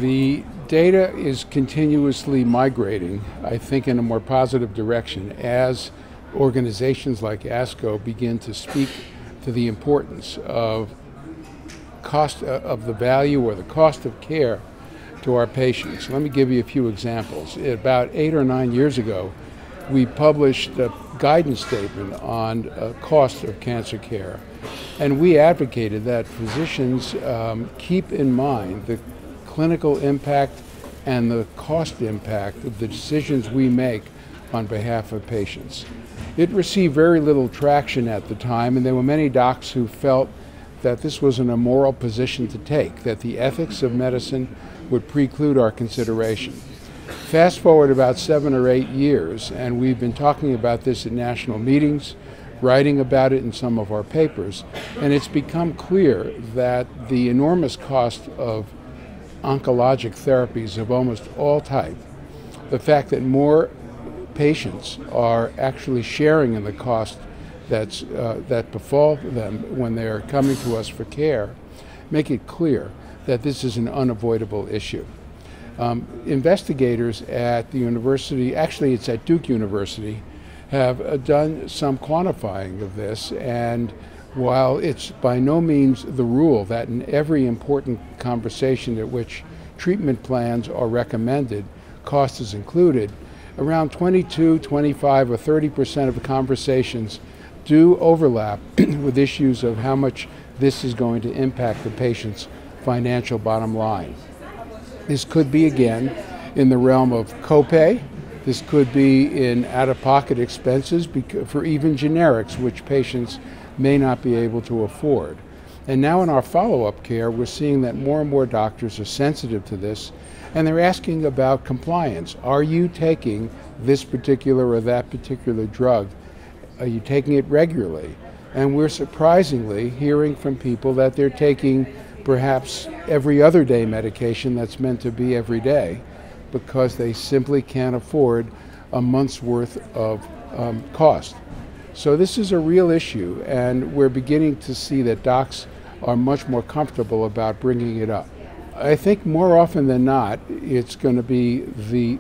The data is continuously migrating, I think, in a more positive direction as organizations like ASCO begin to speak to the importance of cost of the value or the cost of care to our patients. Let me give you a few examples. About 8 or 9 years ago, we published a guidance statement on cost of cancer care, and we advocated that physicians keep in mind the clinical impact and the cost impact of the decisions we make on behalf of patients. It received very little traction at the time, and there were many docs who felt that this was an immoral position to take, that the ethics of medicine would preclude our consideration. Fast forward about 7 or 8 years, and we've been talking about this at national meetings, writing about it in some of our papers, and it's become clear that the enormous cost of oncologic therapies of almost all type, the fact that more patients are actually sharing in the cost that befall them when they're coming to us for care, make it clear that this is an unavoidable issue. Investigators at the university, actually it's at Duke University, have done some quantifying of this, and while it's by no means the rule that in every important conversation at which treatment plans are recommended, cost is included, around 22, 25, or 30% of the conversations do overlap with issues of how much this is going to impact the patient's financial bottom line. This could be, again, in the realm of copay. This could be in out-of-pocket expenses for even generics, which patients may not be able to afford. And now in our follow-up care, we're seeing that more and more doctors are sensitive to this, and they're asking about compliance. Are you taking this particular or that particular drug? Are you taking it regularly? And we're surprisingly hearing from people that they're taking perhaps every other day medication that's meant to be every day because they simply can't afford a month's worth of cost. So this is a real issue, and we're beginning to see that docs are much more comfortable about bringing it up. I think more often than not, it's going to be the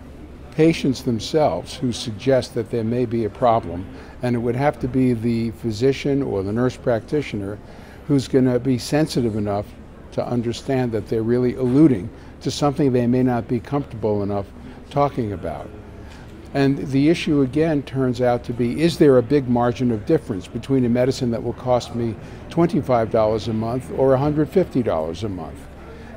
patients themselves who suggest that there may be a problem, and it would have to be the physician or the nurse practitioner who's going to be sensitive enough to understand that they're really alluding to something they may not be comfortable enough talking about. And the issue again turns out to be, is there a big margin of difference between a medicine that will cost me $25 a month or $150 a month?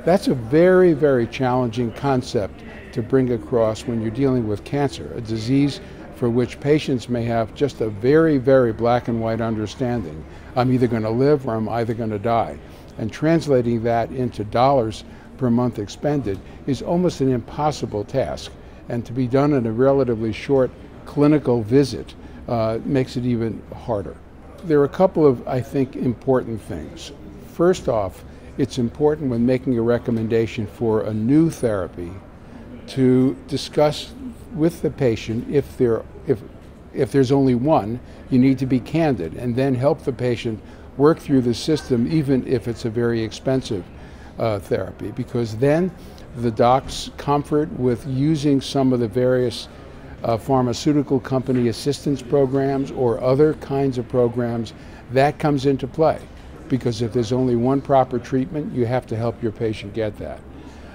That's a very, very challenging concept to bring across when you're dealing with cancer, a disease for which patients may have just a very, very black and white understanding. I'm either going to live or I'm either going to die. And translating that into dollars per month expended is almost an impossible task. And to be done in a relatively short clinical visit makes it even harder. There are a couple of, I think, important things. First off, it's important when making a recommendation for a new therapy to discuss with the patient if there's only one, you need to be candid and then help the patient work through the system even if it's a very expensive therapy, because then the doc's comfort with using some of the various pharmaceutical company assistance programs or other kinds of programs, that comes into play. Because if there's only one proper treatment, you have to help your patient get that.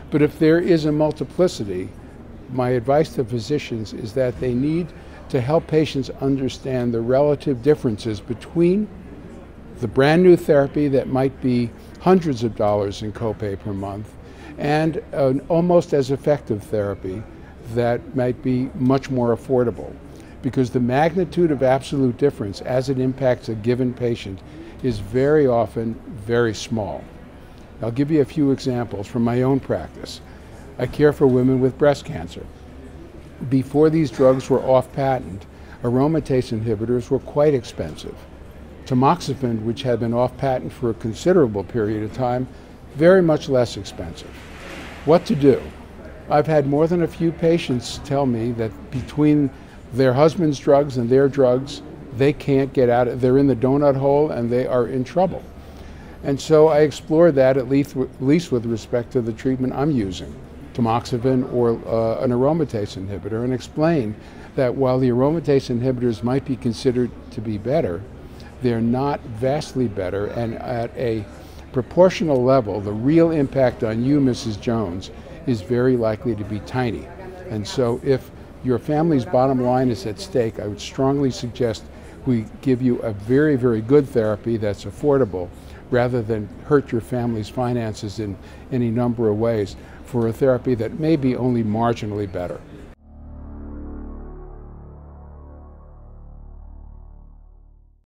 But if there is a multiplicity, my advice to physicians is that they need to help patients understand the relative differences between the brand new therapy that might be hundreds of dollars in copay per month and an almost as effective therapy that might be much more affordable. Because the magnitude of absolute difference as it impacts a given patient is very often very small. I'll give you a few examples from my own practice. I care for women with breast cancer. Before these drugs were off patent, aromatase inhibitors were quite expensive. Tamoxifen, which had been off patent for a considerable period of time, very much less expensive. What to do? I've had more than a few patients tell me that between their husband's drugs and their drugs, they can't get out of it. They're in the donut hole and they are in trouble. And so I explored that at least with respect to the treatment I'm using. tamoxifen or an aromatase inhibitor, and explain that while the aromatase inhibitors might be considered to be better, they're not vastly better, and at a proportional level, the real impact on you, Mrs. Jones, is very likely to be tiny. And so if your family's bottom line is at stake, I would strongly suggest we give you a very, very good therapy that's affordable, rather than hurt your family's finances in any number of ways for a therapy that may be only marginally better.